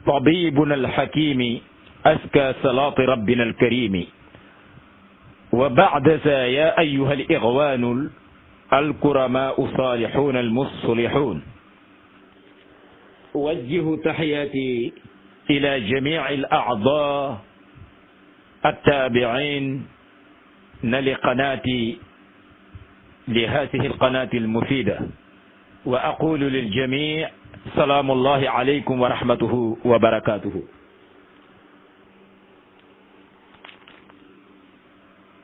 طبيبنا الحكيم أزكى صلاة ربنا الكريم. وبعد ذا يا أيها الإغوان الكرماء الصالحون المصلحون، أوجه تحياتي إلى جميع الأعضاء التابعين لهذه القناة المفيدة، وأقول للجميع سلام الله عليكم ورحمته وبركاته.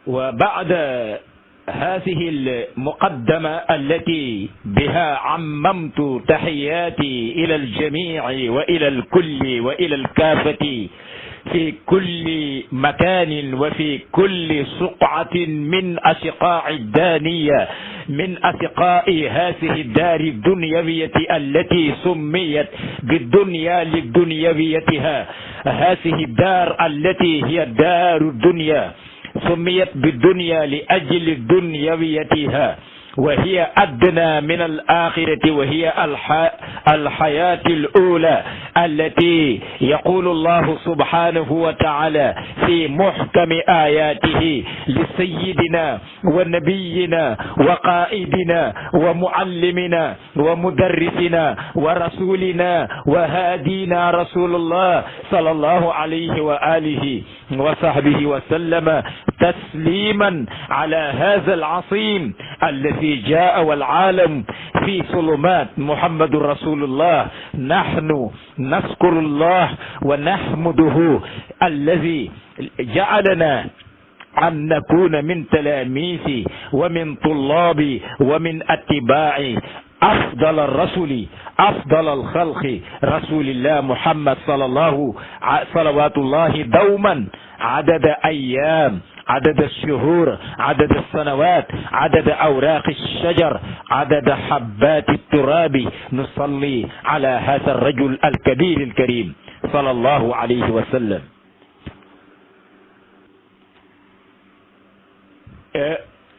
وبعد هذه المقدمة التي بها عممت تحياتي إلى الجميع وإلى الكل وإلى الكافة في كل مكان وفي كل سقعة من أشقاء الدانية، من أشقاء هذه الدار الدنيوية التي سميت بالدنيا لدنيويتها. هذه الدار التي هي الدار الدنيا سميت بالدنيا لأجل دنيويتها، وهي أدنى من الآخرة، وهي الحياة الأولى التي يقول الله سبحانه وتعالى في محكم آياته لسيدنا ونبينا وقائدنا ومعلمنا ومدرسنا ورسولنا وهادينا رسول الله صلى الله عليه وآله وصحبه وسلم تسليما على هذا العظيم الذي جاء والعالم في ظلمات محمد رسول الله. نحن نذكر الله ونحمده الذي جعلنا أن نكون من تلاميذ ومن طلاب ومن أتباع أفضل الرسل أفضل الخلق رسول الله محمد صلوات الله دوما، عدد أيام، عدد الشهور، عدد السنوات، عدد أوراق الشجر، عدد حبات التراب، نصلي على هذا الرجل الكبير الكريم صلى الله عليه وسلم.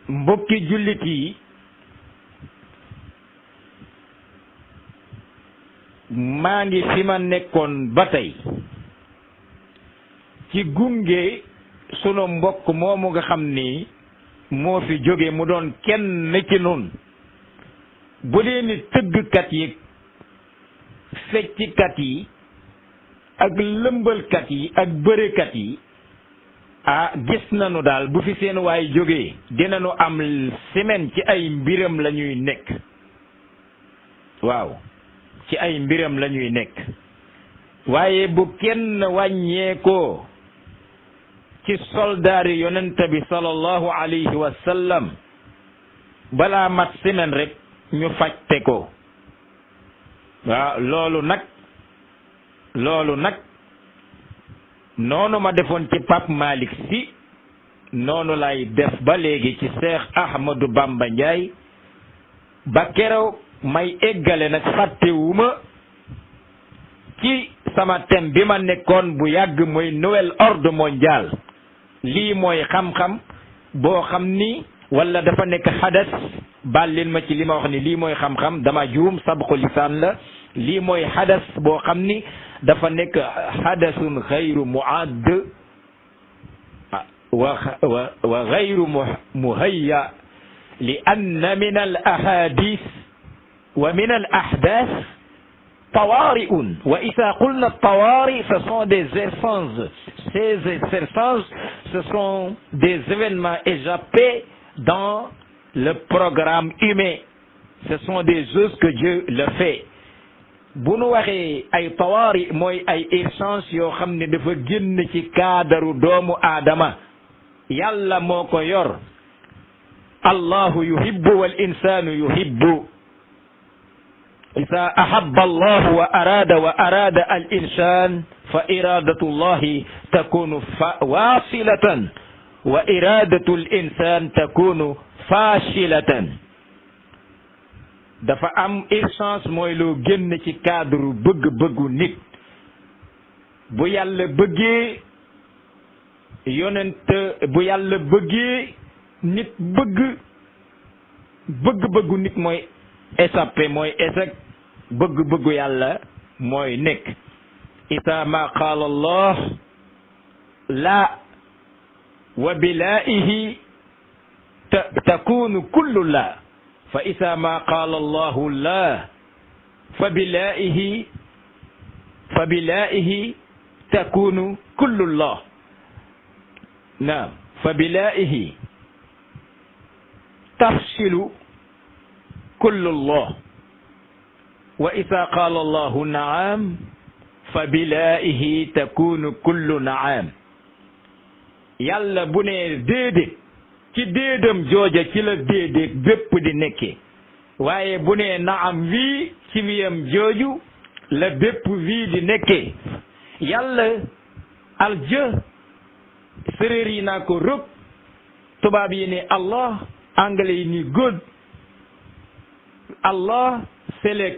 mbokki jullit yi, maa ngi fi ma nekkoon ba tey ci gunge sunu mbokk moomu nga xam ni moo fi jóge mu doon kenn ci nun. bu dee ni tëggkat yi, fecckat yi ak lëmbalkat yi ak bërekat yi, gis nañu daal bu fi seen waay jógee dinañu am semaine ci ay mbiram la ñuy nekk. waaw, ci ay mbiram la ñuy nekk. waaye bu kenn wàññeekoo ci soldaari yonent bi sallallahu alayhi wa sallam balaa mat semaine rek ñu fajte ko. waaw, loolu nag noonu ma defoon ci Pape Malick Sy, noonu lay def ba léegi ci Cheikh Ahmadou Bamba Ndiaye, ba keroog may eggale nag fàttewuma ci sama thème bi ma nekkoon bu yàgg mooy nouvel ordre mondial. lii mooy xam-xam boo xam ni wala dafa nekk xadas, bàllil ma ci li ma wax ni lii mooy xam-xam, dama juum, sabqu lisaan la. lii mooy xadas boo xam ni dafa nekk xadasun xayru muadd wa xayru muhayya li anna min al ahadis wa min al ahdas tawaari'un. wa isa qulna tawaari, ce sont des essences. Ces essences, ce sont des événements échappés dans le programme humain. Ce sont des choses que Dieu le fait. bu nu waxee ay tawaari mooy ay essence yoo xam ne dafa génn ci kaadaru doomu aadama, yàlla moo ko yor. allahu yuhibbu wal insanu yuhibbu. إذا أحب الله وأراد الإنسان فإرادة الله تكون واصلة وإرادة الإنسان تكون فاشلة. dafa am urgence mooy loo génn ci cadre bëgg-bëggu nit. bu yàlla bëggee yonent, bu yàlla bëggee nit bëgg-bëggu nit mooy échappé, mooy échec. bëgg-bëggu yàlla mooy nekk. إذا ما قال الله لا وبلائه تكون كل لا فإذا ما قال الله لا فبلائه تكون كل الله نعم فبلائه تفصل كل الله وإذا قال الله نعم فبلائه تكون كل نعم yàlla bu ne déedéet ci déedam jooja ci la déedéet bépp di nekke waaye bu ne naam wii ci wiyam jooju la bépp wii di nekke yàlla aljë séréer yi naa ko rëbb tubaab yi ne Allah anglais yi ni God Allah c'est le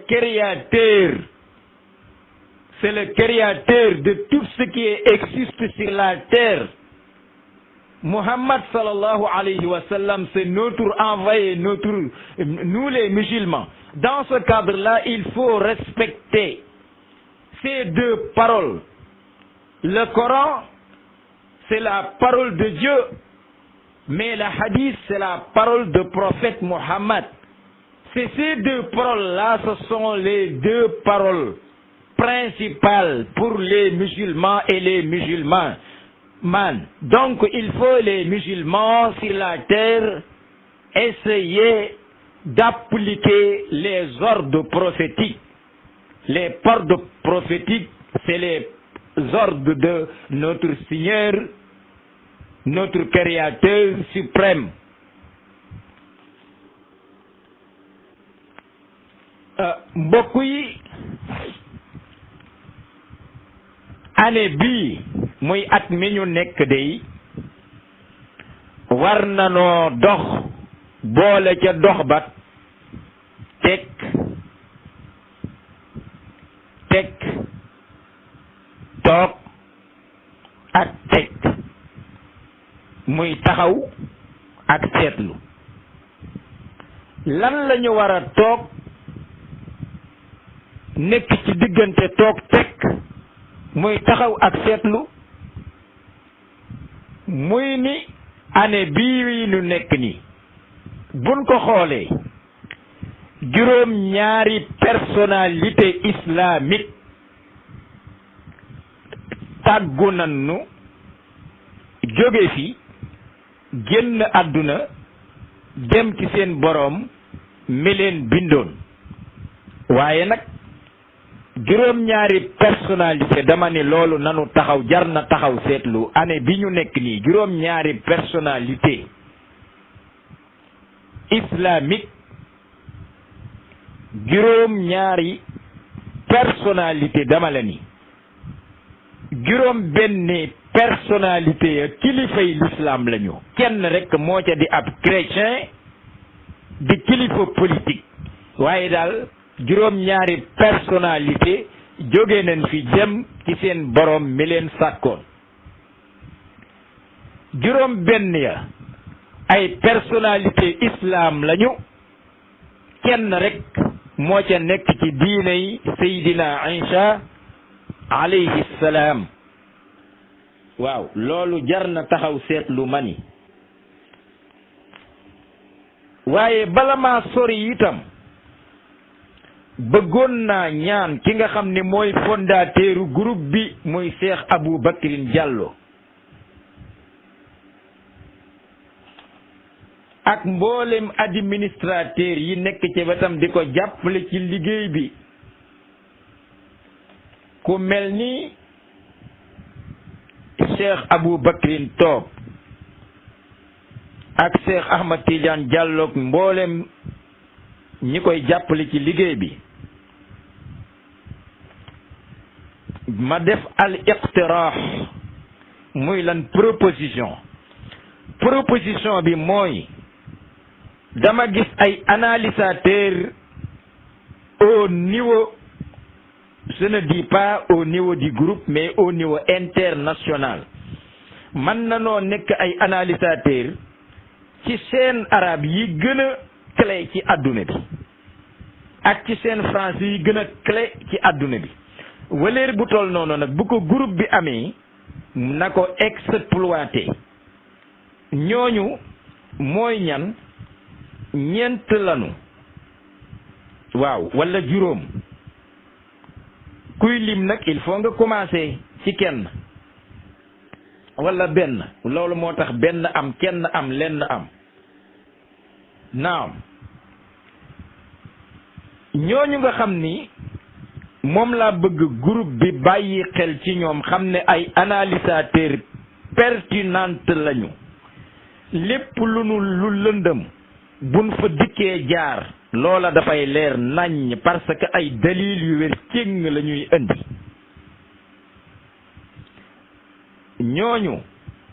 créateur de tout ce qui existe sur la terre. Muhammad sallallahu alayhi wa sallam, c'est notre envoyé, nous les musulmans. Dans ce cadre-là, il faut respecter ces deux paroles. Le Coran, c'est la parole de Dieu, mais le hadith, c'est la parole du prophète Muhammad. C'est ces deux paroles-là, ce sont les deux paroles principales pour les musulmans et les musulmans. Donc, il faut les musulmans sur la terre essayer d'appliquer les ordres prophétiques. Les ordres prophétiques, c'est les ordres de notre Seigneur, notre Créateur suprême. Mbokk yi année bii muy at mi ñu nekk day war nanoo dox boole ca dox ba teg toog ak teg muy taxaw ak seetlu lan la ñu war a toog nekk ci diggante toog teg muy taxaw ak seetlu muy ni année bii nu nekk nii buñ ko xoolee juróom ñaari personnalité islamique tàggu nañu jóge fi génn àdduna dem ci seen boroom mi leen bindoon waaye nag juróom ñaari personnalité dama ne loolu nanu taxaw jar na taxaw seetlu année bi ñu nekk nii juróom ñaari personnalité islamique juróom ñaari personnalité dama la ni juróom benn personnalité ya kilifay l'islam lañu kenn rek moo ca di ab chrétien di kilifa politique waaye daal juróom ñaari personnalité jóge nañ fi jëm ci seen borom mi leen sàkkoon juróom benn ya ay personnalité islam lañu kenn rek moo ca nekk ci diine yi Seydina Isa alayhi salaam waaw loolu jar na taxaw seetlu mani waaye bala maa sori itam bëggoon naa ñaan ki nga xam ne mooy fondateuru groupe bi muy Cheikh Abou Bakrin Diallo ak mboolem administrateur yi nekk ci wetam di ko jàppale ci liggéey bi ku mel ni Cheikh Abou Bakrin toog ak Cheikh Ahmad Tidiane Diallo ak mboolem ñi koy jàppale ci liggéey bi ma def al iqtiraax muy lan proposition bi mooy dama gis ay analysateurs au niveau, je ne dis pas au niveau du groupe mais au niveau international man nanoo nekk ay analysateurs ci seen arabe yi gën a clé ci àdduna bi ak ci seen français yi gën a clé ci àdduna bi valeur bu toll noonu nag bu ko groupe bi amee na ko exploité. ñooñu mooy ñan? ñeent lanu, waaw, wala juróom. kuy lim nag il faut nga commencer ci kenn wala benn. loolu moo tax benn am, kenn am, lenn am. naam, ñooñu nga xam ni moom laa bëgg groupe bi bàyyi xel ci ñoom, xam ne ay analysateurs pertinents lañu. lépp lu lëndëm buñ fa dikkee jaar loola dafay leer naññ, parce que ay dalil yu wér cëng la ñuy indi. ñooñu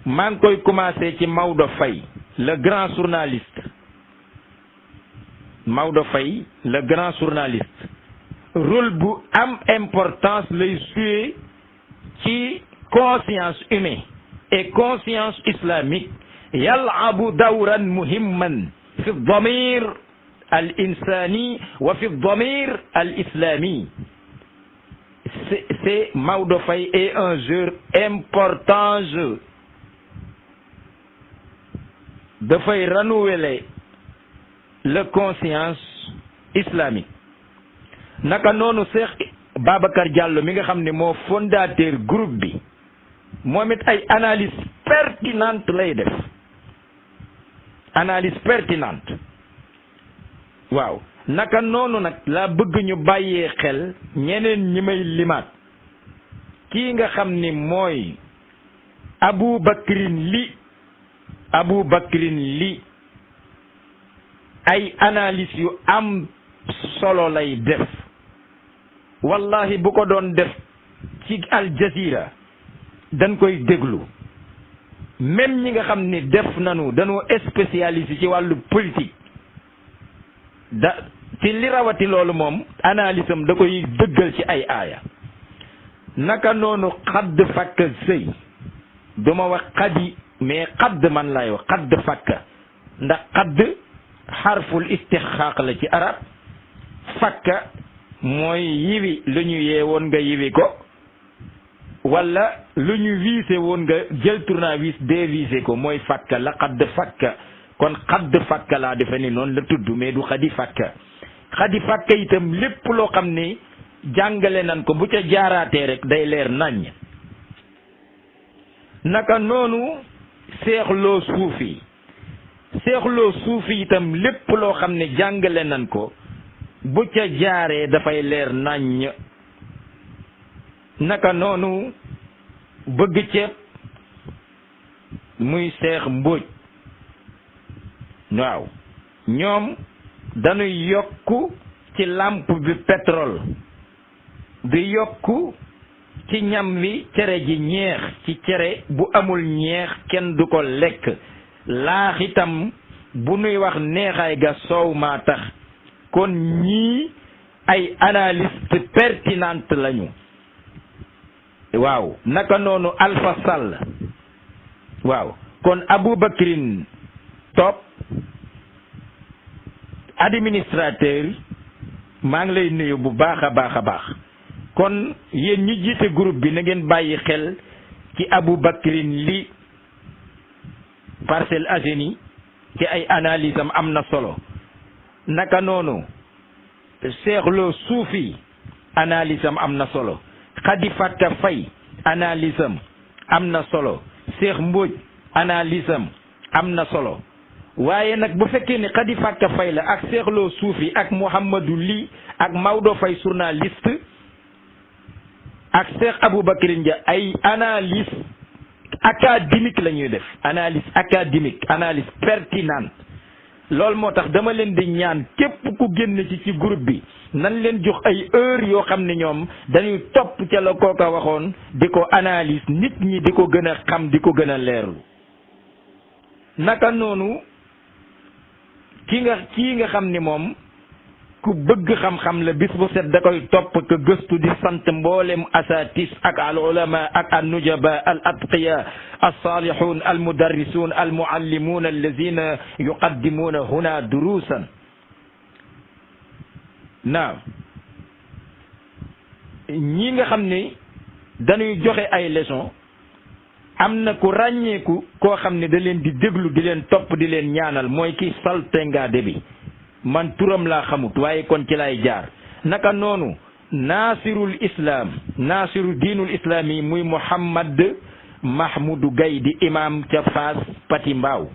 maa ngi koy commencé ci Maodo Faye, le grand journaliste. Maodo Faye, le grand journaliste, rôle bu am importance lay jouer ci conscience humaine et conscience islamique. yalabu dawran muhimman fi damir al insani wa fi damir al islami. C'est Maodo Faye est un joueur important. dafay renouveler la conscience islamique. naka noonu Cheikh Babacar Diallo mi nga xam ne moo fondateur groupe bi, moom it ay analyse pertinente lay def. analyse pertinente. waaw, naka noonu nag laa bëgg ñu bàyyee xel ñeneen ñi may limaat. kii nga xam ni mooy Abu Bakrin Li ay analyse yu am solo lay def. wallahi bu ko doon def ci Al Jazeera dañ koy déglu. même ñi nga xam ni dañoo spécialisé ci wàllu politique ci li rawati loolu moom analyse am da koy dëggal ci ay aaya. naka noonu xadd fakk sëy, duma wax xadi mais xadd man lay wax xadd fakka, ndax xadd xarful istixaaq la ci arab. fakka mooy yiwi lu ñu yee woon nga yiwi ko, wala lu ñu wiise woon nga jël tournevis dévisé ko, mooy fakka la xadd fakka. kon xadd fakka laa defe ni noonu la tudd, mais du xadi fakka. xadi fakka itam lépp loo xam ni jàngale nan ko bu ca jaaraatee rek day leer naññ. naka noonu seexloo suufi itam lépp loo xam ne jàngale nan ko bu ca jaaree dafay leer naññ. naka noonu bëgg ceeb muy Seex Mbóoj, waaw, ñoom dañuy yokku ci lampe bi pétrole, di yokku ci ñam wi cere ji ñeex. ci cere bu amul ñeex kenn du ko lekk. laax itam bu nuy wax neexaay ga soow maa tax. kon ñii ay analyste pertinente lañu. waaw, naka noonu Alpha Sall, waaw. kon Aboubacrin Top, administrateur, maa ngi lay nuyu bu baax a baax. kon yéen ñi jiite groupe bi na ngeen bàyyi xel ci Aboubacrin Li, Parcelles Assainies, ci ay analyse am na solo. naka noonu Cheikh Lo Soufi, analyse am na solo. Khady Fatta Faye, analyse am na solo. Cheikh Mbodj, analyse am na solo. waaye nag bu fekkee ne Khady Fatta Faye la ak Cheikh Lo Soufi ak Mouhamadou Li ak Maodo Faye journaliste ak Cheikh Aboubacrin Dia ay analyse académique la ñuy def. analyse académique, analyse pertinente. loolu moo tax dama leen di ñaan képp ku génn ci groupe bi nan leen jox ay heure yoo xam ne ñoom dañuy topp ca la kooka waxoon di ko analyse, nit ñi di ko gën a xam, di ko gën a leerlu. naka noonu kii nga xam ni moom ku bëgg xam-xam la, bis bu set da koy topp ko gëstu di sant mboolem asatis ak al ulama ak al nujaba al atqiya al salihun al mudarrisun al muallimun allazina yuqaddimuna huna durusan. naam, ñi nga xam ne dañuy joxe ay leçon am na ku ràññeeku koo xam ne da leen di déglu di leen topp di leen ñaanal mooy ki saltengaade bi man turam laa xamut waaye kon ci lay jaar naka noonu naasirul islam naasiru diinul islam yi muy Muhammad Mahmoudou Gaye di imam ca Fass Pati Mbaaw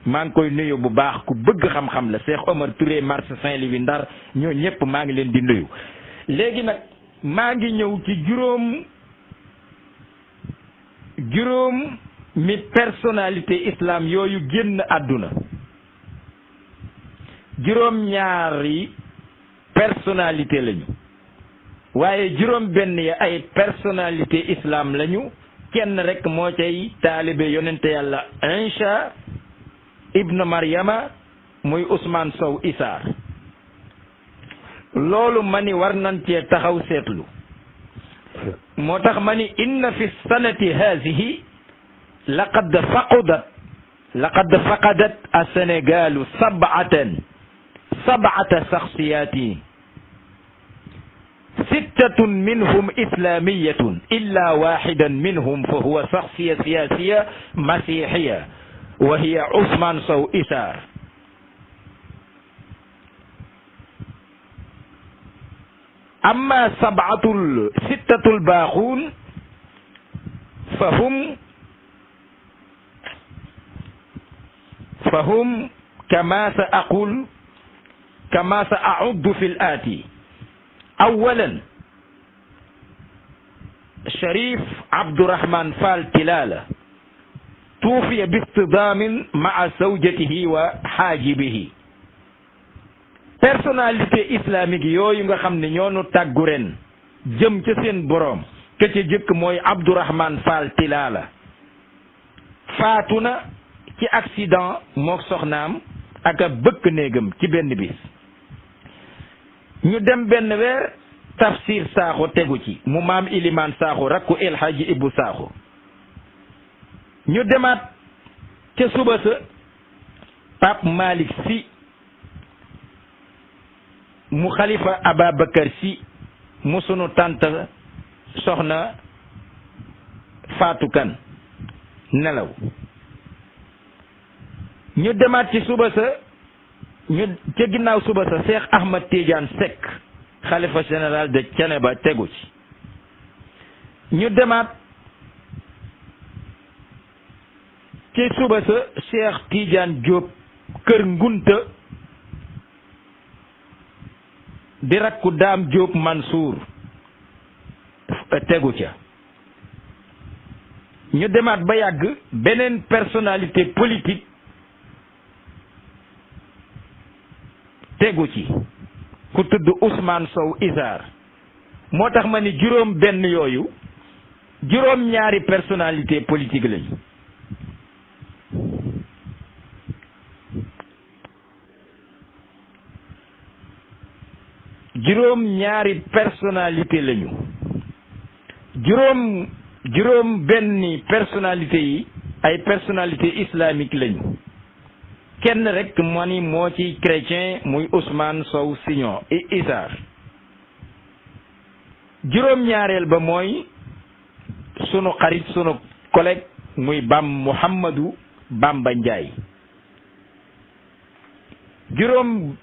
maa ngi koy nuyu bu baax ku bëgg xam-xam la Cheikh Omar Touré marché Saint-Louis Ndar ñoo ñëpp maa ngi leen di nuyu léegi nag maa ngi ñëw ci juróom mi personnalité islam yooyu génn àdduna juróom ñaari personnalité lañu waaye juróom benn ya ay personnalité islam lañu kenn rek moo cay taalibe yonente yàlla Insa ibn Maryama muy Ousmane Sow Isaar loolu ma ni war nañ cee taxaw seetlu moo tax ma ni inna fi sanati haadihi laqad faqadat as-Sénégalu sab'ata shakhsiyatin sittatun minhum islamiyatun illa wahidan minhum fa huwa shakhsiyya siyasiyya masihiyya wa hiya Ousmane Sow Isaar amma sittatul baaxuun fahum kama sa a'uddu fi al-aati awalan Sharif Abdourahmane Fall Tilala tuufiya bistidaamin ma'a zawjatihi wa haajibihi personnalité islamique yooyu nga xam ne ñoonu tàggu ren jëm ca seen boroom ke ca jëkk mooy Abdourahmane Fall Tilala faatu na ci accident mook soxnaam ak a bëkk néegam ci benn bis ñu dem benn weer Tafsir Sakho tegu ci mu maam Ilimaan Sakho rakku El Hadji Ibou Sakho ñu demaat ca suba sa Pape Malick Sy mu xalifa Ababacar Sy mu sunu tànta soxna Fatou Kane nelaw ñu demaat ci suba sa ñu ca ginnaaw suba sa Cheikh Ahmad Tidiane Seck xalifa général de Thiénaba tegu ci ñu demaat ci suba sa Cheikh Tidiane Diop kër Ngunta di rakku Daam Diop Mansour tegu ca ñu demaat ba yàgg beneen personnalité politique tegu ci ku tudd Ousmane Sow Isaar moo tax ma ni juróom benn yooyu juróom ñaari personnalité politique lañu juróom ñaari personnalité lañu juróom benni personnalité yi ay personnalité islamique lañu kenn rek ma ni moo ci chrétien muy Ousmane Sow Signon Isaar juróom ñaareel ba mooy sunu xarit sunu collègue muy Mouhamadou Bamba Ndiaye juróom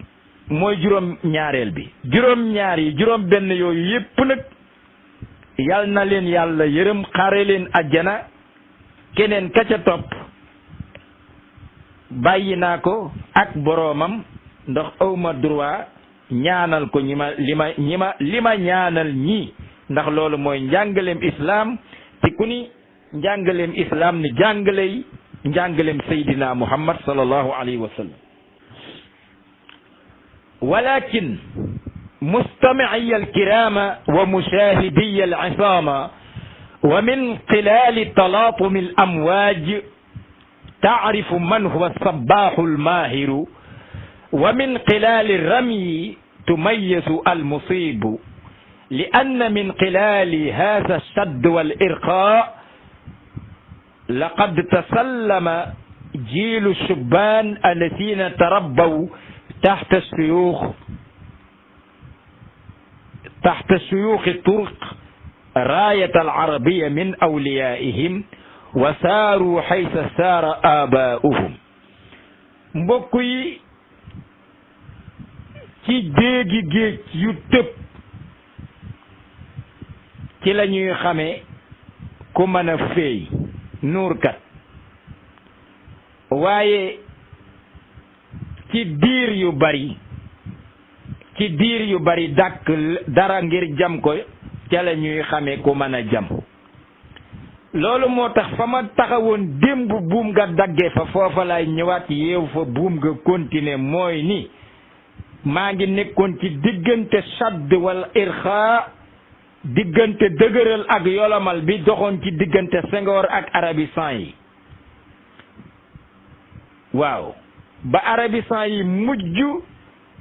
ñaareel bi juróom ñaar yi juróom benn yooyu yépp nag yal na leen yàlla yërëm xare leen ajjana keneen ka ca topp bàyyi naa ko ak boroomam ndax awma droit ñaanal ko li ma ñaanal ñii ndax loolu mooy njàngaleem islam te ku ni njàngaleem islam ni njàngaleem Seydina Muhammad sallallahu alayhi wa sallam walakin mustami'i al-kirama wa mushahidi al-'isama wa min khilal talatum al-amwaj تعرف من هو الصباح الماهر ومن خلال الرمي تميز المصيب لأن من خلال هذا الشد والإرقاء لقد تسلم جيل الشبان الذين تربوا تحت الشيوخ taxta shuyuuxi turq raayata al-arabiyya min awliyaa'ihim wa saaru xaysa saara aabaa'uhum. mbokk yi ci déegi géej yu tëb ci la ñuy xamee ku mën a féey nuurkat, waaye ci diir yu bari dàkk dara ngir jam ko ca la ñuy xamee ku mën a jam. loolu moo tax fa ma taxawoon démb buum nga dagge fa foofa lay ñëwaat yeew fa buum nga continuer. mooy ni maa ngi nekkoon ci diggante shadd wal irxa, diggante dëgëral ak yolomal bi doxoon ci diggante Senghor ak arabisant yi. waaw ba arabisant yi mujj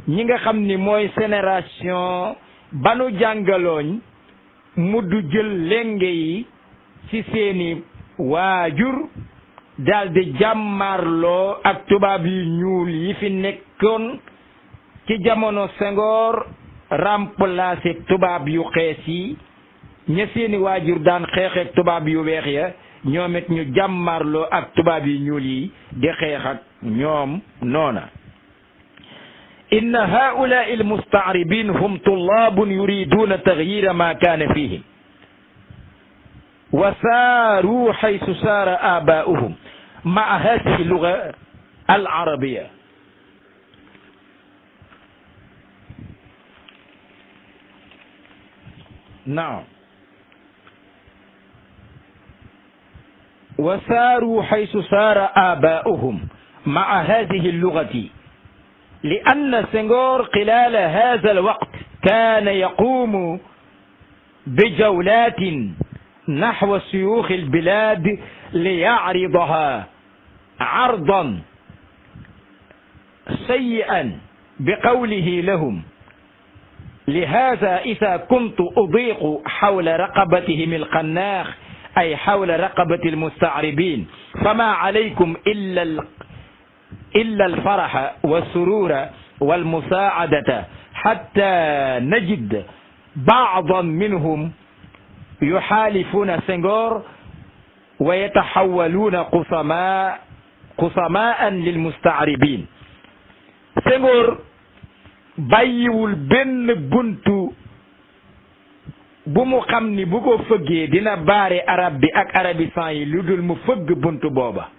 ñi nga xam ni mooy génération banu jàngalooñ mujj jël lenge yi ci seeni waajur daldi jàmmarloo ak tubaab yu ñuul yi fi nekkoon ci jamono Senghor, remplacé tubaab yu xees yi ña seeni waajur daan xeexeek tubaab yu weex ya, ñoom it ñu jàmmarloo ak tubaab yu ñuul yi di xeex ak ñoom noona. inna haa'ulaa'i al-musta'ribiin hum tullaabun yuriiduuna taghyiira maa kaana fiihim wa saaruu haysu saara aabaa'uhum ma'a haadihi al-lugha al-arabiyya. naam. wa saaruu haysu saara aabaa'uhum ma'a haadihi al-lughati لأن سنغور خلال هذا الوقت كان يقوم بجولات نحو شيوخ البلاد ليعرضها عرضا سيئا بقوله لهم لهذا إذا كنت أضيق حول رقبتهم القناخ أي حول رقبة المستعربين فما عليكم إلا الفرح والسرور والمساعدة حتى نجد بعضا منهم يحالفون سنغور ويتحولون قسماء للمستعربين. Senghor bàyyiwul benn buntu bu mu xam ni bu ko fëggee dina baare arab bi ak arabisant yi lu dul mu fëgg buntu booba.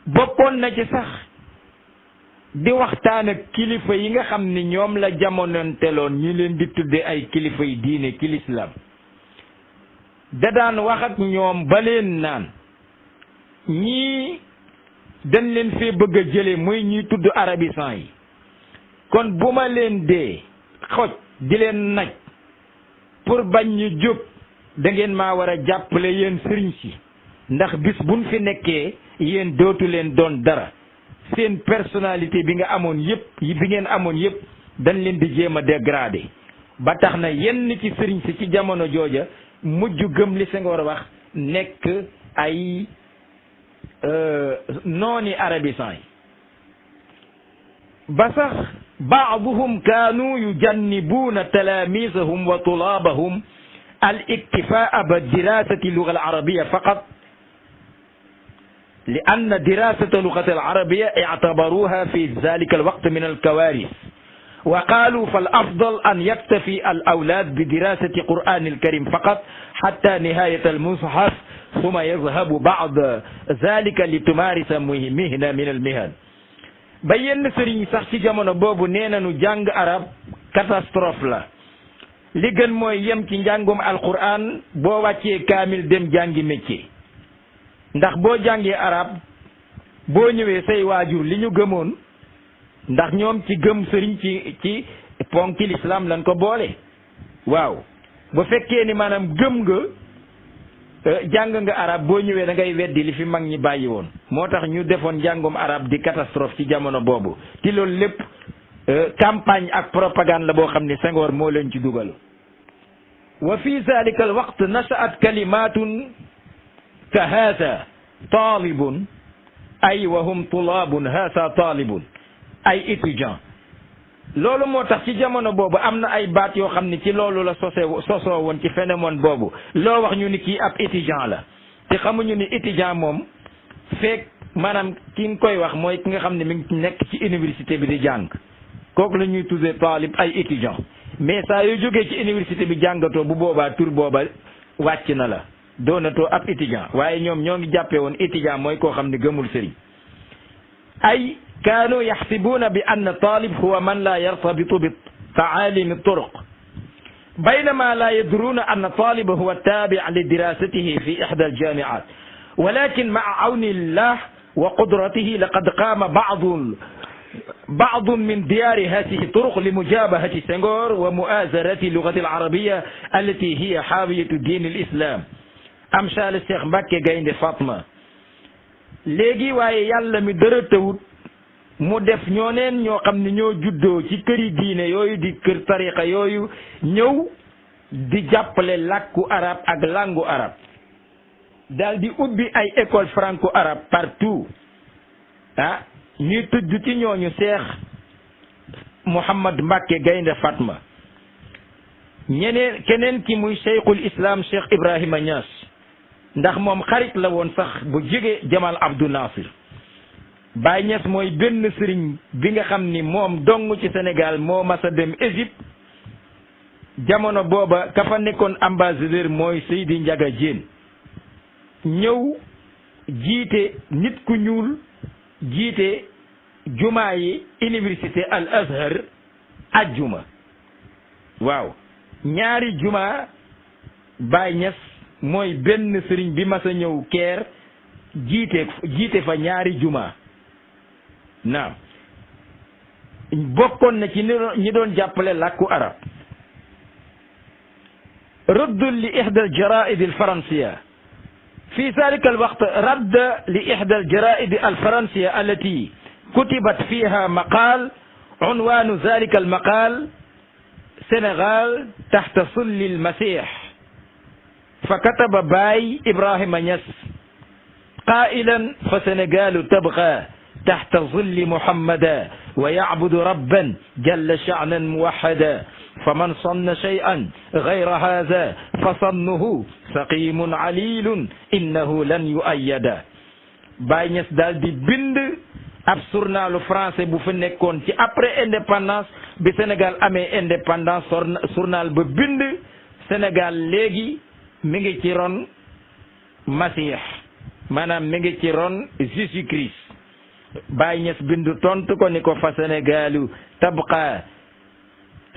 bokkoon na ci sax di waxtaan ak kilifa yi nga xam ni ñoom la jamononteloon ñi leen di tudde ay kilifa yi diine ci lislaam. da daan wax ak ñoom ba leen naan ñii dañ leen fee bëgg a jële muy ñuy tudd arabisant yi, kon bu ma leen dee xoj di leen naj pour bañ ñu jóg da ngeen maa war a jàppale yéen sëriñ si, ndax bis buñ fi nekkee yéen dootu leen doon dara. seen personnalité bi nga amoon yëpp bi ngeen amoon yëpp dañ leen di jéem a dégradé. ba tax na yenn ci sëriñ si ci jamono jooja mujj gëm li Senghor wax nekk ay nooni arabisant yi. ba sax baaduhum kaanu yujannibuuna talaamisahum wa tulaabahum al iktifaa ba dirasati luga al arabiya faqat li anna dirasata lugati al arabiya ictabaruha fi dalika al waqt min al kawaris wa qaalu fal afdal an yaktafi al awlaad bi dirasati qur'an al karim faqat xatta nihayat al mushaf summa yazhabu ba'da dalika li tumarisa mihna min al mihan. ba yenn sëriñ sax ci jamono boobu nee nañu jàng arab catastrophe la, li gën mooy yem ci njàngum alquran boo wàccee kaamil dem jàngi métier. ndax boo jàngee arab boo ñëwee say waajur li ñu gëmoon, ndax ñoom ci gëm sëriñ ci ponki l'islam lañ ko boole. waaw bu fekkee ni maanaam gëm nga jàng nga arab boo ñëwee da ngay weddi li fi mag ñi bàyyi woon. moo tax ñu defoon njàngum arab di catastrophe ci jamono boobu. ti loolu lépp campagne ak propagande la boo xam ne Senghor moo leen ci dugal. wa fi zalika al waqt nashaat kalimatun ka haasa talibun ay wa hum tulabun haasa talibun ay étudiant. loolu moo tax ci jamono boobu am na ay baat yoo xam ne ci loolu la sosoo woon ci phénomène boobu loo wax ñu ni kii ab étudiant la te xamuñu ni étudiant moom fekk maanaam ki nga koy wax mooy ki nga xam ne mi ngi nekk ci université bi di jàng kooku la ñuy tuddee taalib ay étudiant mais saa yoo jógee ci université bi jàngatoo bu boobaa tur booba wàcc na la doonatoo ab étudiant waaye ñoom ñoo ngi jàppee woon étudiant mooy koo xam ne gëmul sëriñ ay kaanu yaxsibuuna bi anna taalib huwa man la yartabitu bi taalimi turuq baynama la yadruuna anna taaliba huwa taabi li dirasatihi fi ixda aljamiat walakin maa awni llah wa qudratihi laqad qaama بعض من ديار هذه الطرق لمجابهة سنغور ومؤازرة اللغة العربية التي هي حاوية دين الإسلام أمثال الشيخ مبكي Gaynde Fatma léegi waaye yàlla mi dara tawut mu def ñooneen ñoo xam ne ñoo juddoo ci këri diine yooyu di kër tariqa yooyu ñëw di jàppale làkku arab ak langu arab daal di ubbi ay école franco arabe partout ah ñuy tudd ci ñooñu Cheikh Mouhamad Mbacké Gaynde Fatma keneen ki muy Cheikhul Islam Cheikh Ibrahima Niass ndax moom xarit la woon sax bu jege Jamal Abdou Nasir Baye Niass mooy benn sëriñ bi nga xam ni moom dong ci Sénégal moo mas a dem Égypte jamono booba ka fa nekkoon ambassadeur mooy Seydi Ndiaga Diène ñëw jiite nit ku ñuul jiite jumaa yi université al azhar ajjuma waaw ñaari jumaa Baye Niass mooy benn sëriñ bi mas a ñëw keer jiite fa ñaari jumaa naam bokkoon na ci ñi doon jàppale làkku arab raddul li ihda al jaraid al faransiya في ذلك الوقت رد لإحدى الجرائد الفرنسية التي كتبت فيها مقال عنوان ذلك المقال سنغال تحت ظل المسيح فكتب باي إبراهيم نياس قائلا فسنغال تبغى تحت ظل محمدا ويعبد ربا جل شأنا موحدا فمن صن شيئا غير هذا فصنه سقيم عليل إنه لن يؤيدا Baye Niass daal di bind ab journalu français bu fi nekkoon ci après indépendance bi Sénégal amee indépendance journal ba bind Sénégal léegi mi ngi ci ron Masiix maanaam mi ngi ci ron Jésus Christ Baye Niass bind tontu ko ni ko fa Sénégalu tabqa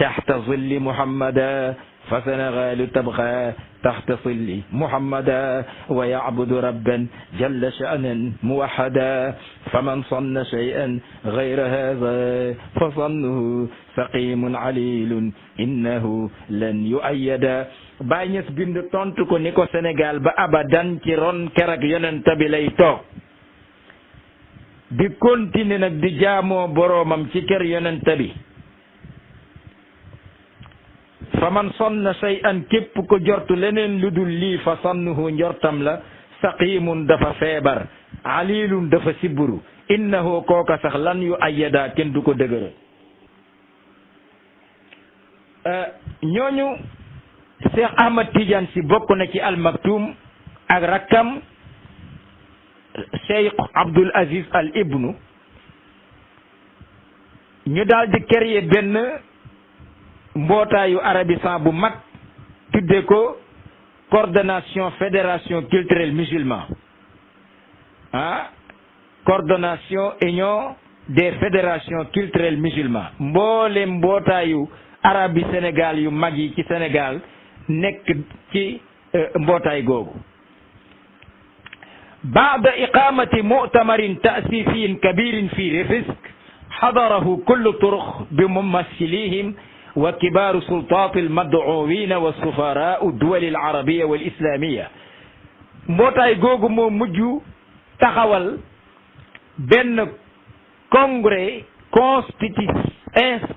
taxta zilli Muhammada fa Sénégalu tabqa taxta zilli Muhammada wa yacbudu rabban jalla sha'nan muwahhada faman sanna shay'an gayra haadha fa sannuhu saqimun alilun innahu lan yu'ayyada Baye Niass bind tontu ko ni ko Sénégal ba abadan ci ron keroog yonent bi lay toog di continuer nag di jaamoo boroomam ci kër yonent bi fa man sonna shay'an képp ko jortu leneen lu dul lii fa sannuhu njortam la saqimun dafa feebar alilun dafa siburu innahu kooka sax lan yu ayyada kenn du ko dëgëral ñooñu Cheikh Ahmad Tidiane si bokk na ci Al Maktoum ak rakkam Cheikh Abdul Aziz Al Ibnu ñu daal di créer benn mbootaayu arabisant bu mag tudde ko coordination fédération culturelle musulman coordination union des fédérations culturelles musulman mboole mbootaayu arabi Sénégal yu mag yi ci Sénégal nekk ci mbootaay googu baada iqamati mu'tamarin ta'sifiyin kabirin fi Rufisque xadarahu kullu turuq bi mumassilihim wa kibaaru sultaat almad'uwin wa sufaraa ad-duwal al-arabiyya wal islamiyya mbootaay googu moo mujj taxawal benn congrès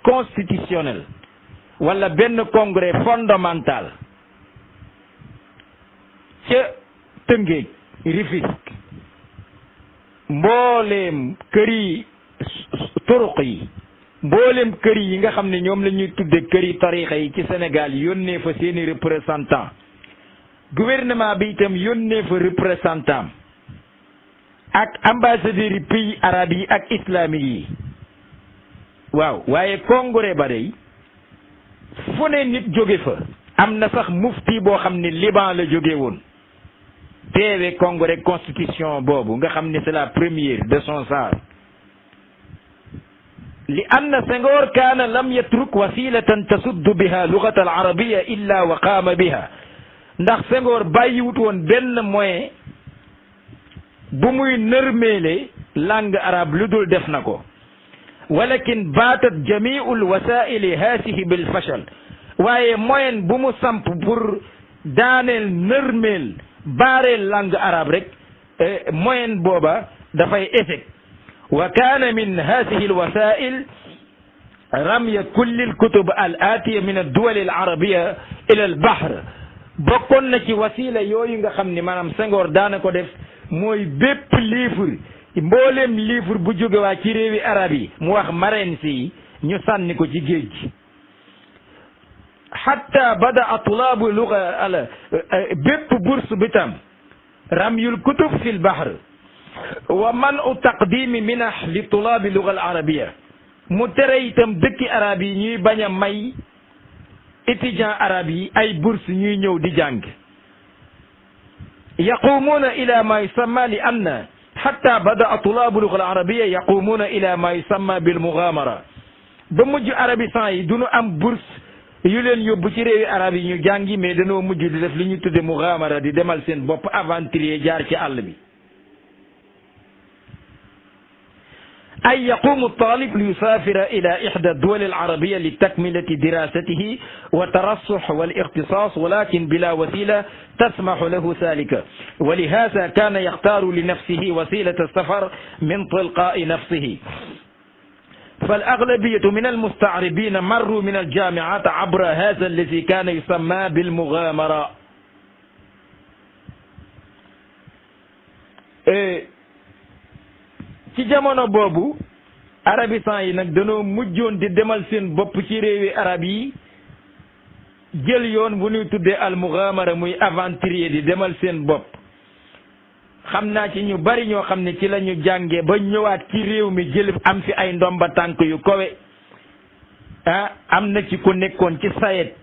constitutionnel wala benn congrès fondamental ca Tëngéej Rufisque mbooleem këri turuq yi mboolem kër yi nga xam ne ñoom la ñuy tudde këri tarixa yi ci Sénégal yónnee fa seeni représentant gouvernement bi itam yónnee fa représentant ak ambassadeurs yi pays arabes yi ak islamique yi waaw waaye congrès ba day fu ne nit jóge fa am na sax mufti boo xam ne Liban la jóge woon teewe congrès constitution boobu nga xam ne c'est la première de son genre li anna Senghor kaana lam yatruk wasilatan tasuddu biha lugata al arabia illa wa qaama biha ndax Senghor bàyyiwut woon benn moyen bu muy nërmeele langue arabe lu dul def na ko walakin baatat jamiu lwasaili haasihi bilfachal waaye moyen bu mu samp pour daaneel nërmeel baareel langue arabe rek moyen booba dafay échec wa kaana min haasihi alwasail ramya kulli alkutub al aatiya min adduwal alarabia ila albahr bokkoon na ci wasila yooyu nga xam ni maanaam Senghor daana ko def mooy bépp livre mboolem livre bu jóge waa ci réewi arab yi mu wax marraine si ñu sànni ko ci géej gi hatta bada tulaabu luga ala bépp bourse bi tam ramyul kutub fi lbahr wa man u taqdimi minah li tulaabi luga al arabia mu tere itam dëkki arab yi ñuy bañ a may étudiant arab yi ay bourse ñuy ñëw di jàng yaqumuuna ila ma yusamma li anna hatta bada tulaabu luga al arabia yaqumuuna ila ma yusamma bil mugamara ba mujj arabisant yi duñu am bourse yu leen yóbbu ci réewi arab yi ñu jàngi mais dañoo mujj di def li ñu tudde mugamara di demal seen bopp aventurier jaar ci àll bi ay yaqumu talib li yusafira ila ihda duwal al arabia li takmilati dirasatihi wa tarassuh wal ikhtisas walakin bila wasila tasmahu lahu dhalika wa lihadha kana yaxtaru li nafsihi wasilata safar min tilqa'i nafsihi فالأغلبية من المستعربين مروا من الجامعات عبر هذا الذي كان يسمى بالمغامرة ci jamono boobu arabisant yi nag dañoo mujjoon di demal seen bopp ci réewi arab yi jël yoon bu ñuy tuddee al mughamara muy aventurier di demal seen bopp xam naa ci ñu bari ñoo xam ne ci la ñu jàngee ba ñëwaat ci réew mi jël am fi ay ndomba tànk yu kowe am na ci ku nekkoon ci sayet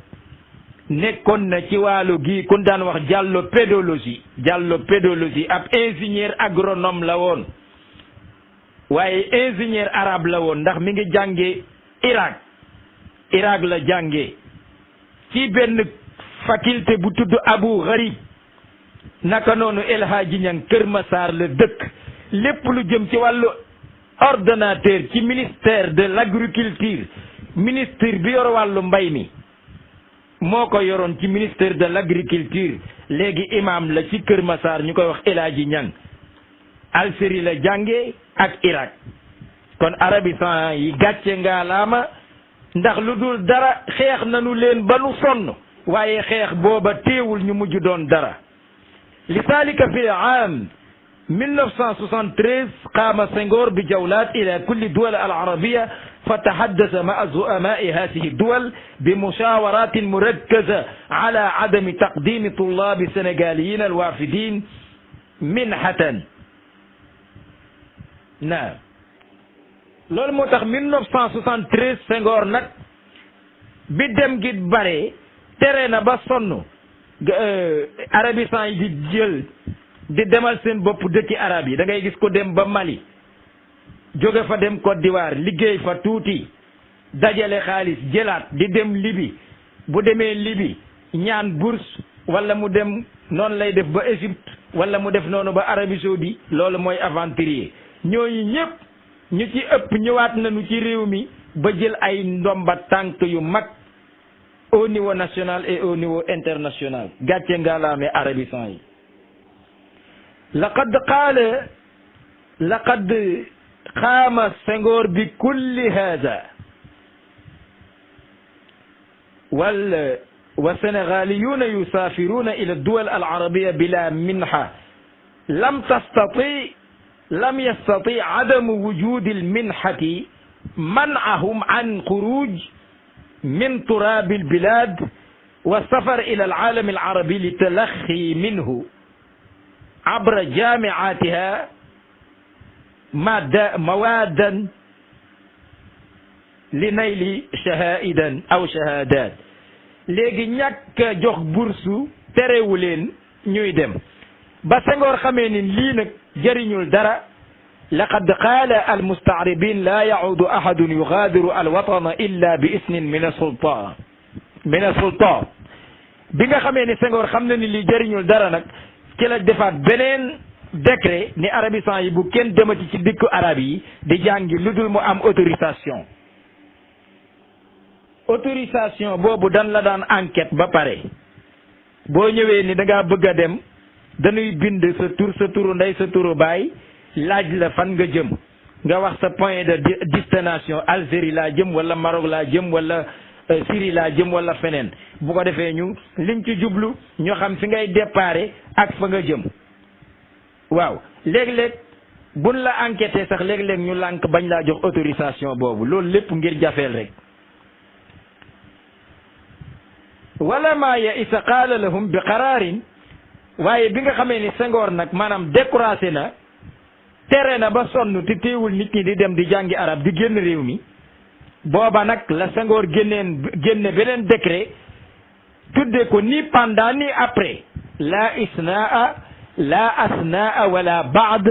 nekkoon na ci wàllu gi ku daan wax jàllo pédologie ab ingénieur agronome la woon waaye ingénieur arabe la woon ndax mi ngi jàngee Irak la jàngee ci benn faculté bu tudd Abu Gharib naka noonu El Hadji Niang Kër Massar la dëkk lépp lu jëm ci wàllu ordonnateur ci ministère de l'agriculture ministre bi yor wàllu mbay mi moo ko yoroon ci ministère de l'agriculture léegi imam la ci Kër Massar ñu koy wax El Hadji Niang Algérie la jànge ak Irak kon arabisant yi gàcce ngaalaama ndax lu dul dara xeex nanu leen ba nu sonn waaye xeex booba teewul ñu mujj doon dara لذلك في العام 1973 قام سنغور بجولات إلى كل الدول العربية فتحدث مع زعماء هذه الدول بمشاورات مركزة على عدم تقديم طلاب سنغاليين الوافدين منحة. نعم loolu moo tax 1973 Senghor nag bi dem gi bare tere na ba sonn arabisant yi di jël di demal seen bopp dëkki arab yi da ngay gis ko dem ba Mali jóge fa dem Côte d'Ivoire liggéey fa tuuti dajale xaalis jëlaat di dem Libye bu demee Libye ñaan bourse wala mu dem noonu lay def ba Égypte wala mu def noonu ba Arabie Saoudite loolu mooy aventurier ñooñu ñëpp ñu ci ëpp ñëwaat nañu ci réew mi ba jël ay ndomba tànk yu mag au niveau national et au niveau international gàcce ngaalaame arabisant yi laqad qaama Senghor bi kulli hada والسنغاليون يسافرون إلى الدول العربية بلا منحة لم يستطيع عدم وجود المنحة man'ahum an xuruj min turabi albilad wa safar ila alalam alarabi li talaxi minhu abra jamiatiha mawadan li nayli shahaidan aw shahadat. léegi ñàkk a jox bursu terewu leen ñuy dem ba Senghor xamee ni lii nag jëriñul dara. laqad qaala almustaaribin la yacuudu ahadun yugaadiru alwatana illa bi isnin min asultan bi nga xamee ni Senghor xam na ni lii jëriñul dara nag ci la defaat beneen décret ni arabisants yi bu kenn demati ci dëkku arab yi di jàngi lu dul mu am autorisation. autorisation boobu dan la daan enquête ba pare boo ñëwee ni da ngaa bëgg a dem dañuy bind sa turu ndey sa turu baay laaj la fan nga jëm nga wax sa point de destination Algérie laa jëm wala Maroc laa jëm wala Syrie laa jëm wala feneen bu ko defee ñu liñ ci jublu ñu xam fi ngay déparé ak fa nga jëm. waaw léeg-léeg buñ la enquêté sax léeg-léeg ñu lànk bañ laa jox autorisation boobu loolu lépp ngir jafeel rek. wala maa ya isa qaala lahum bi qaraarin waaye bi nga xamee ni Senghor nag maanaam découragé na tere na ba sonn te teewul nit ñi di dem di jàngi arab di génn réew mi booba nag la Senghor génne beneen décret tudde ko ni pendant ni après la asnaa wala baad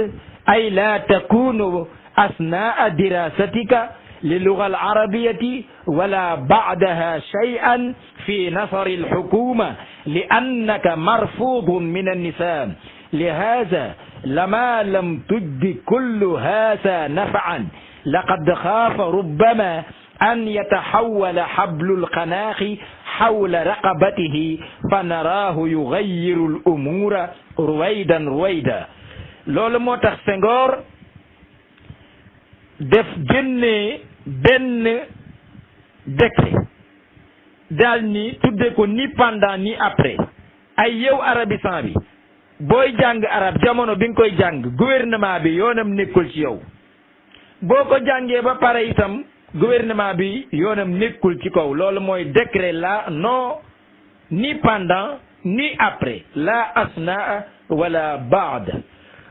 ay la takunu asnaa dirasatika للغة العربية ولا بعدها شيئا في نظر الحكومة لأنك مرفوض من النساء لهذا لما لم تجد كل هذا نفعا لقد خاف ربما أن يتحول حبل الخناق حول رقبته فنراه يغير الأمور رويدا رويدا loolu moo tax Senghor def génne benn décret daal ni tudde ko ni pendant ni après ay yow arabisant bi booy jàng arab jamono bi nga koy jàng gouvernement bi yoonam nekkul ci yow boo ko jàngee ba pare itam gouvernement bi yoonam nekkul ci kaw loolu mooy décret la non ni pendant ni après la asnaa wala baad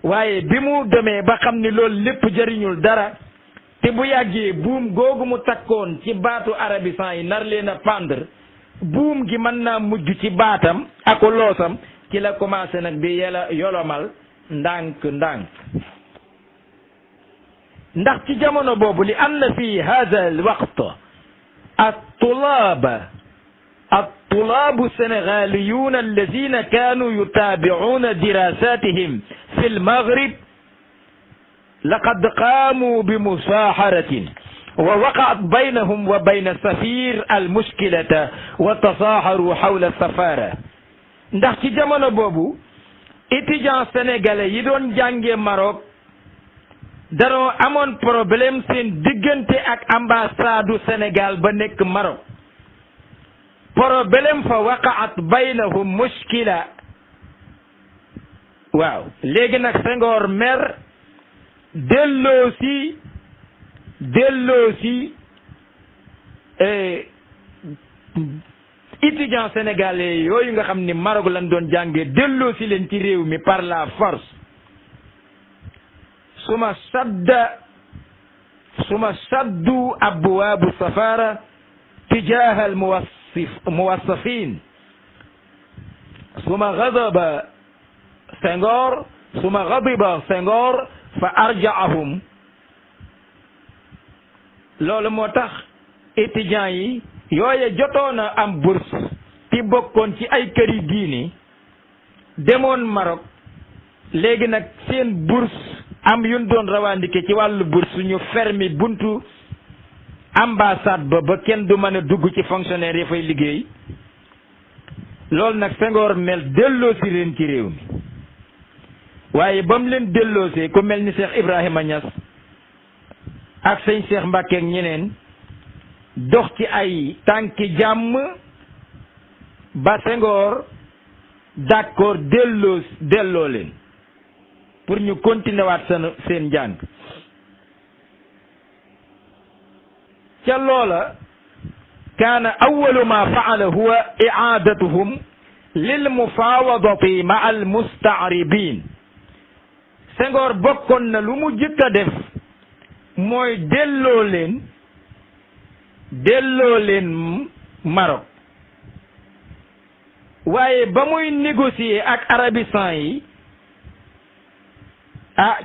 waaye bi mu demee ba xam ni loolu lépp jëriñul dara te bu yàggee buum googu mu takkoon ci baatu arabisant yi nar leen a pendre buum gi mën naa mujj ci baatam ak loosam ci la commencé nag di yolomal ndànk ndànk ndax ci jamono boobu li anna fi hada al waqt الطلاب السنغاليون الذين كانوا يتابعون دراساتهم في المغرب لقد قاموا بمصاحرة ووقعت بينهم وبين السفير المشكلة وتصاحروا حول السفارة ndax ci jamono boobu étudiants sénégalais yi doon jànge Maroc danoo amoon problème seen diggante ak ambassade du Sénégal ba nekk Maroc problème fa waqaat baynahum mushkila waaw léegi nag Senghor mer delloosi étudiants sénégalais yooyu nga xam ni Maroc lañ doon jàngee delloosi leen ci réew mi par la force suma saddu abwaabu safara tijaha al muwassafin suma ghadaba Senghor fa arjaahum loolu moo tax étudiants yi yooye jotoon a am bourse ti bokkoon ci ay këri diini demoon Maroc léegi nag seen bourse am yuñ doon rawandike ci wàllu bourse ñu fermi buntu ambassade ba kenn du mën a dugg ci fonctionnaire yi fay liggéey loolu nag Senghor mel delloosi leen ci réew mi waaye ba mu leen delloosee ku mel ni Cheikh Ibrahima Niass ak sëñ Cheikh Mbacke ak ñeneen dox ci ay tànki jàmm ba Senghor d'accord delloo leen pour ñu continuer waat seen njàng ca loola kaana awalu ma faala huwa i'aadatuhum lil mufaawadati ma al mustaaribin. Senghor bokkoon na lu mu jëkk a def mooy delloo leen Maroc. waaye ba muy négocier ak arabisants yi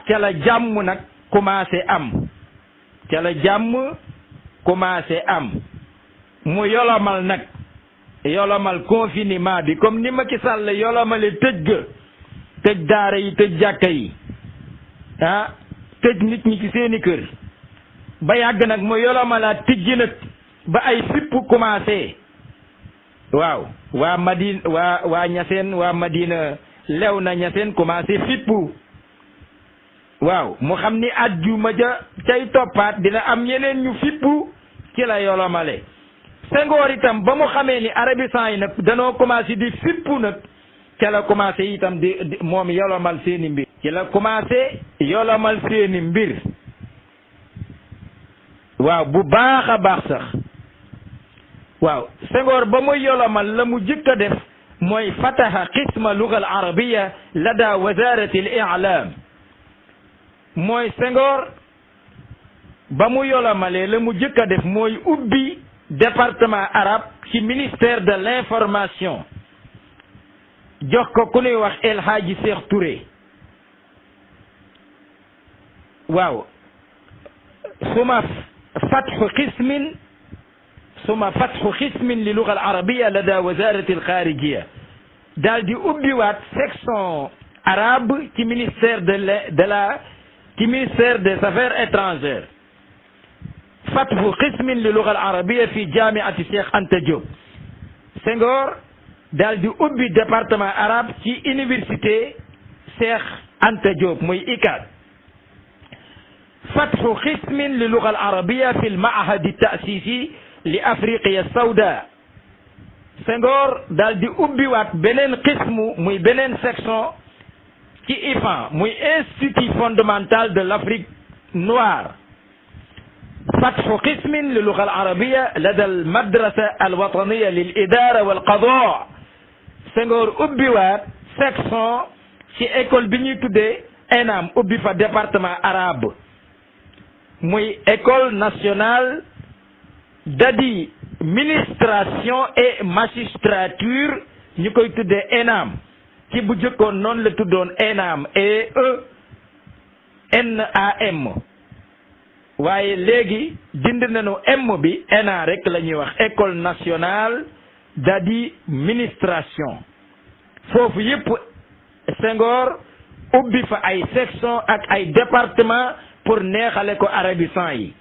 ca la jàmm nag commencé am mu yolomal confinement bi comme ni Macky Sall yolomale tëj daara yi tëj jàkka yi tëj nit ñi ci seeni kër ba yàgg nag mu yolomalaat tijji nag ba ay fipp commencé. waaw waa Madina waa Ñaseen waa Madina lew na Ñaseen commencé fippu. waaw mu xam ni ajjuma ja cay toppaat dina am ñeneen ñu fippu ci la yolomale. Senghor itam ba mu xamee ni arabisants yi nag danoo commencé di fippu nag ca la commencé itam di moom yolomal seeni mbir. ci la commencé yolomal seeni mbir. waaw bu baax a baax sax. waaw Senghor ba muy yolomal la mu jëkk a def mooy fataha qisma luga al arabiya lada wazarati al i'lam. mooy Senghor ba mu yolomalee la mu jëkk a def mooy ubbi département arabe ci ministère de l'information jox ko ku ñuy wax El Hadji Cheikh Touré. waaw suma fathu qismin li luga al arabiya lada wazarati al xaarijiya daal di ubbiwaat section arabe ci ministère ci ministère des affaires étrangères. fathu qismin li luga al arabiya fi jamiati Cheikh Anta Diop. Senghor daal di ubbi département arabe ci université Cheikh Anta Diop muy ICAD. fathu qismin li luga al arabiya fi al ma'had al ta'sisi li Afriqiya Sawda. Senghor daal di ubbiwaat beneen qismu muy beneen section ci IFAN muy institut fondamental de l'Afrique noire. fathu qismin li luga al arabiya lada al madrasa al wataniya lil idara wal qadaa. Senghor ubbiwaat section ci école bi ñuy tuddee ENAM ubbi fa département arabe muy école nationale d'administration et magistrature ñu koy tuddee ENAM. ci bu jëkkoon noonu la tuddoon ENAM ENAM waaye léegi dind nañu M bi ENA rek la ñuy wax école nationale d'administration. foofu yëpp Senghor ubbi fa ay section ak ay département pour neexale ko arabisants yi.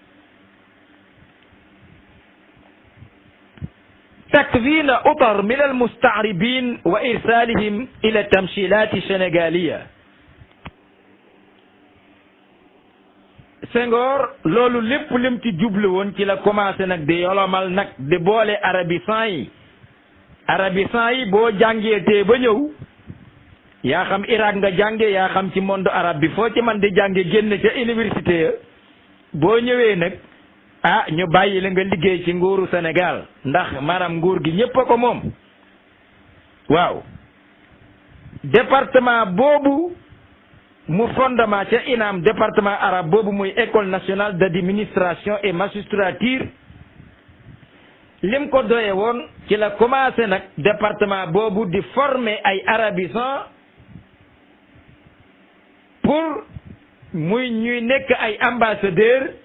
تكوين أطر من المستعربين وإرسالهم إلى التمثيلات السنغالية. Senghor loolu lépp lim ci jublu woon ci la commencé nag di yolomal nag di boole arabisants yi boo jàngee tee ba ñëw yaa xam Irak nga jànge yaa xam ci monde arabe bi foo ci man di jànge génn ca université ya boo ñëwee nag ñu bàyyi la nga liggéey ci nguuru Sénégal ndax maanaam nguur gi ñépp a ko moom. waaw département boobu mu fondement ca INAM département arabe boobu muy école nationale d'administration et magistrature lim ko doye woon ci la commencé nag département boobu di former ay arabisants pour ñuy nekk ay ambassadeurs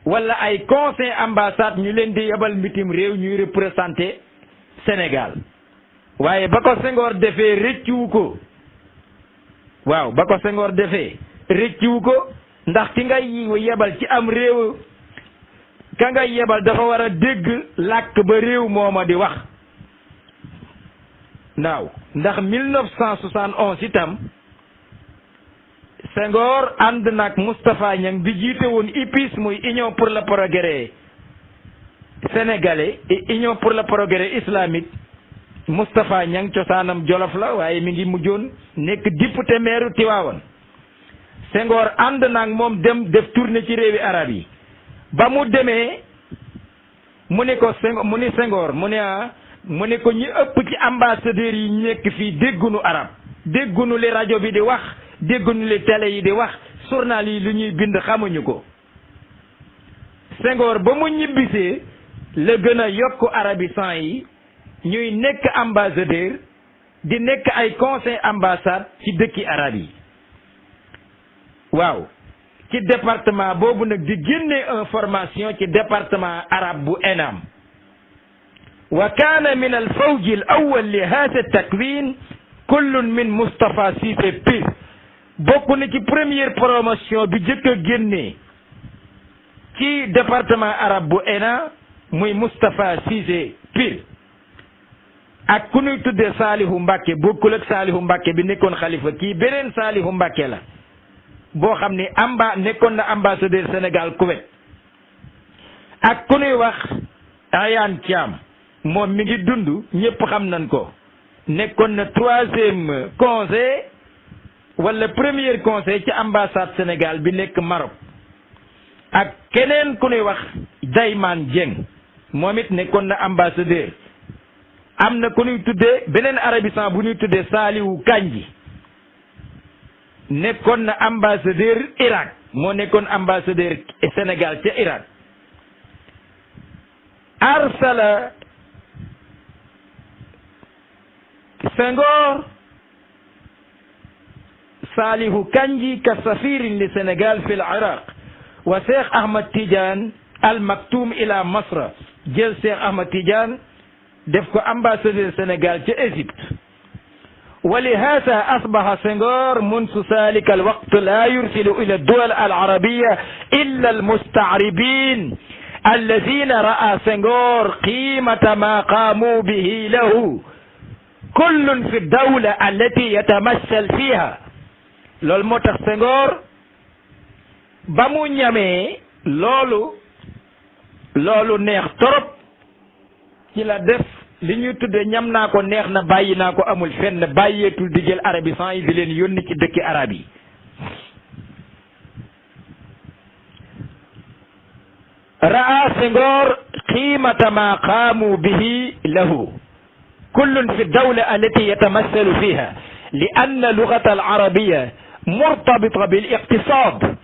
wala ay conseil ambassade ñu leen di yebal mbitim réew ñuy représenter Sénégal. waaye ba ko Senghor defee rëccuwu ko. waaw ba ko Senghor defee rëccuwu ko ndax ki ngay yebal ci am réew ka ngay yebal dafa war a dégg làkk ba réew mooma di wax. naaw ndax 1971 itam Senghor ànd nag Moustapha Niang bi jiite woon UPIS muy Union pour le progrès sénégalais et Union pour le progrès islamique. Moustapha Niang cosaanam Jolof la waaye mi ngi mujjoon nekk député maire Tivaouane. Senghor ànd nag moom dem def tournée ci réewi arab yi ba mu demee mu ne ko mu ne Senghor mu ne ko ñi ëpp ci ambassadeurs yi nekk fii déggunu arab déggunu li rajo bi di wax déggunu li télé yi di wax journal yi lu ñuy bind xamuñu ko. Senghor ba mu ñibbisee la gën a yokk arabisant yi ñuy nekk ambassadeur di nekk ay conseil ambassade ci dëkki arab yi waaw ci département boobu nag di génne information ci département arabe bu ENAM. wa kaana min al fawji al awwal li hada takwin kullun min Moustapha Cissé Pire bokk na ci première promotion bi jëkk a génnee ci département arabe bu ENA muy Moustapha Cissé Pire ak ku ñuy tuddee Salihu Mbacke bokkul ak Salihu Mbacke bi nekkoon xalifa kii beneen Salihu Mbacke la boo xam ni nekkoon na ambassadeur Sénégal Kuwait ak ku ñuy wax Ayane Thiam moom mi ngi dund ñëpp xam nañ ko nekkoon na 3e conseil wala premier conseil ci ambassade Sénégal bi nekk Maroc ak keneen ku ñuy wax Dayman Dieng moom it nekkoon na ambassadeur. am na ku ñuy tuddee beneen arabisant bu ñuy tuddee Salihu Kanji nekkoon na ambassadeur Irak moo nekkoon ambassadeur Sénégal ca Irak. arsala Senghor Salihu Kanji ka safirin li Sénégal fi l Iraq wa Cheikh Ahmad Tidiane al Maktoum ila Masra jël Cheikh Ahmad Tidiane def ko ambassadeur Sénégal ca Égypte. wa li hada asbaha Senghor munsu salika al waqt la yursilu ila ad-duwal al arabiyya illa al musta'ribin alladhina ra'a Senghor qimata ma qamu bihi lahu kullun fi dawla allati yatamassal fiha. loolu moo tax Senghor ba mu ñamee loolu neex torop ci la def li ñuy tudde ñam naa ko neex na bàyyi naa ko amul fenn bàyyeetul di jël arabisant yi di leen yónni ci dëkki arab yi. ra'a Senghor qiimata ma qaamu bihi lahu kullun fi dawla allati yatamassalu fiha li anna lughata al arabiyya murtabita bil iqtisad.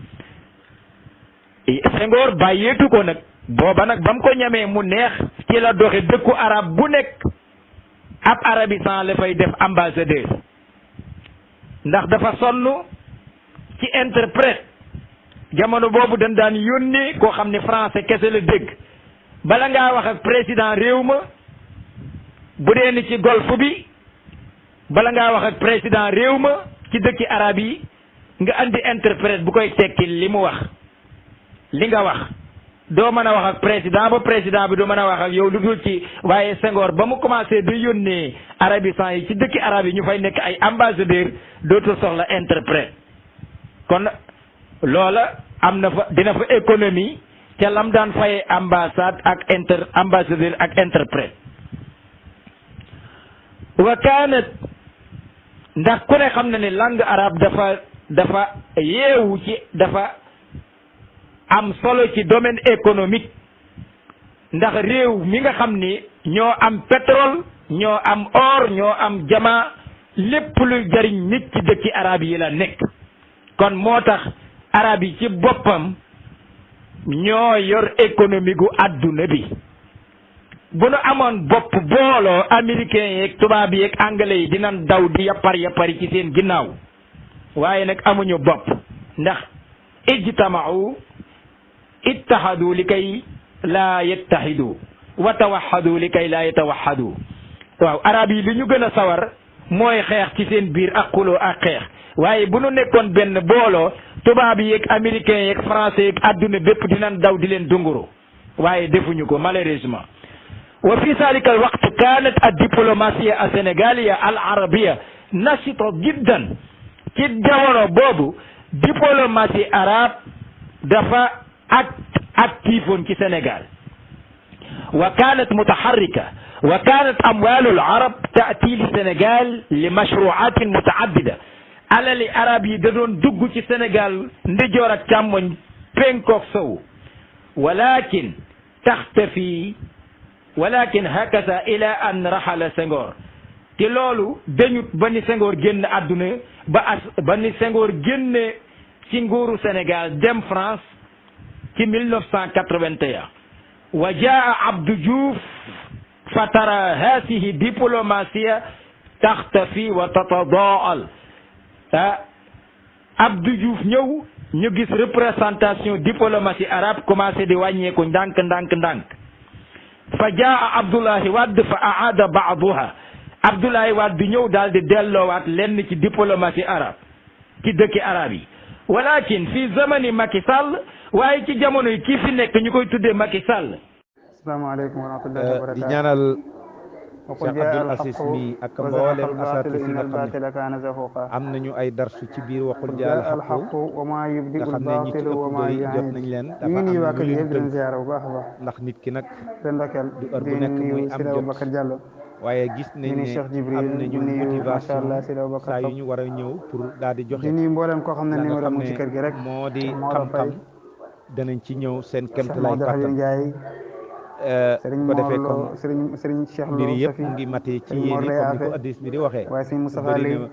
Senghor bàyyeetu ko nag booba nag ba mu ko ñamee mu neex ci la doxe dëkku arab bu nekk ab arabisant la fay def ambassadeur ndax dafa sonn ci interprète. jamono boobu dañ daan yónnee koo xam ne français kese la dégg bala ngaa wax ak président réew ma bu dee ni ci golfe bi bala ngaa wax ak président réew ma ci dëkki arab yi nga andi interprète bu koy tekki li mu wax li nga wax doo mën a wax ak président ba président bi du mën a wax ak yow lu dul ci. waaye Senghor ba mu commencé di yónnee arabisant yi ci dëkki arab yi ñu fay nekk ay ambassadeur dootul soxla interprète kon loola am na fa dina fa économie ca lam daan fayee ambassade ak ambassadeur ak interprète. wa kaanat ndax ku ne xam na ne langue arabe dafa yeewu ci dafa am solo ci domaine économique ndax réew mi nga xam ni ñoo am pétrole ñoo am or ñoo am jama lépp luy jariñ nit ci dëkki arab yi la nekk. kon moo tax arab yi ci boppam ñoo yor économie gu adduna bi. bu nu amoon bopp booloo américains yeeg tubaab yeeg anglais yi dinañ daw di yappari ci seen ginnaaw waaye nag amuñu bopp ndax ijtama'u ittahadu li kay laa yettahidu wa tawahadu li kay laa yatawahadu. waaw arab yi li ñu gën a sawar mooy xeex ci seen biir ak xuloo ak xeex waaye bu nu nekkoon benn booloo tubaab yeeg américains yeeg français yeeg adduna bépp dinañ daw di leen dunguru waaye defuñu ko malheureusement. wa fi zalika al waqt kanat ad diplomatie al sénégaliya al arabia nashita jiddan ci jamono boobu diplomatie arabe dafa actifoon ci Sénégal. wa kanat mutaharrika wa kanat amwalu al arab taati li Sénégal li mashruatin mutaaddida alali arab yi da doon dugg ci Sénégal ndijoor ak càmmoñ penkook sow walakin taxtafi walakin hakaza ila an raxala Senghor te loolu dañut ba ni Senghor génn àdduna ba ni Senghor génne ci nguuru Sénégal dem France ci 1981 wa jaa Abdou Diouf fa tara hadihi diplomatie taxtafi wa tatadaal Abdou Diouf ñëw ñu gis représentation diplomatie arabe commencé di wàññeeku ndànk fa jaa Abdoulaye Wade fa aada baaduha Abdoulaye Wade di ñëw daal di delloowaat lenn ci diplomatie arabe ci dëkki arabe yi walakin fi zamani Macky Sall waaye ci jamono yi kii fi nekk ñu koy tuddee Macky Sall. asalaamaaleykum wa rahmatullahi wa barakaatuh. di ñaanal Cheikh Abdoul Aziz mi ak mboolem asaati si nga xam ne am nañu ay darsu ci biir waxul jaal xaqu nga xam ne ñi ci ëpp bëri jot nañ leen dafa am lu leen tënk ndax nit ki nag du heure bu nekk muy am jot waaye gis nañ ne am nañu motivation saa yu ñu war a ñëw pour daal di joxe la nga xam ne moo di xam-xam danañ ci ñëw seen kemt lay kattan ko defee kon mbir yëpp mu ngi matee ci yéene comme ni ko addis bi di waxee bëri na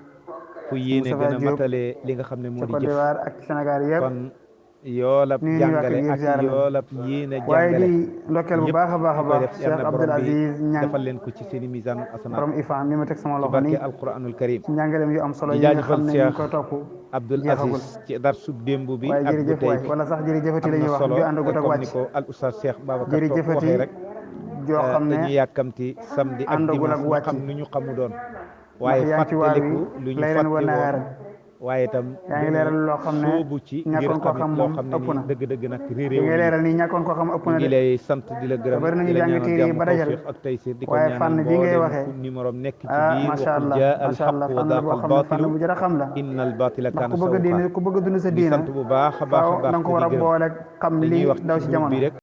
ku yéene gën a matale li nga xam ne moo di jëf kon yoolab jàngale ak yoolab yéene jàngale ndokkeel bu baax a baax a baax Cheikh Abdoul Aziz Niang defal leen ko ci seen i misaan asana borom ifan mi ma teg sama loxo ci ni barke alquranul karim ci njàngaleem yu am solo yi nga xam ne ñu koy topp Abdoul Aziz ci dar sub démb bi waaye ak bu jërëjëf tey waay wala sax jërëjëfati la ñuy wax ju àndagut ak comme ni wàcc ko al oustaz Cheikh Babacar Top jërëjëfati waxee rek joo xam ne dañuy yàkkamti samedi ak àndagul ak dimanche ñu wàcc xam nu ñu xamu doon waaye yaa ngi ci waar fàttaliku wi lu ñu lay leen fàtte wan a woon waaye itam yaa ngi leeral loo xam ne sóobu ci ngir ñàkkoon koo xam tamit loo moom xam ne ëpp na ni dëgg-dëgg nag li réeréew ngay leeral nii ñàkkoon koo xam ëpp na ngi de lay sant di la gërëm bari nañu di la jàng ñaanal téere yi jàmm ba dajal tawfiq ak taysir di ko waaye ñaanal fànn bii ngay mboolem waxee ku numéro nekk ci ah biir macha waxul allah jaa al macha xaq allah wa fànn la daqa boo al xam ne fànn baatilu bu jar a xam la inna al baatila ndax kaana ku bëgg a sawuqa diine ku bëgg a dund sa di diina sant bu baax a baax a faaw baax da nga ko war a di gërëm boole xam dañuy li wax daw ci si groupe bi jamono rek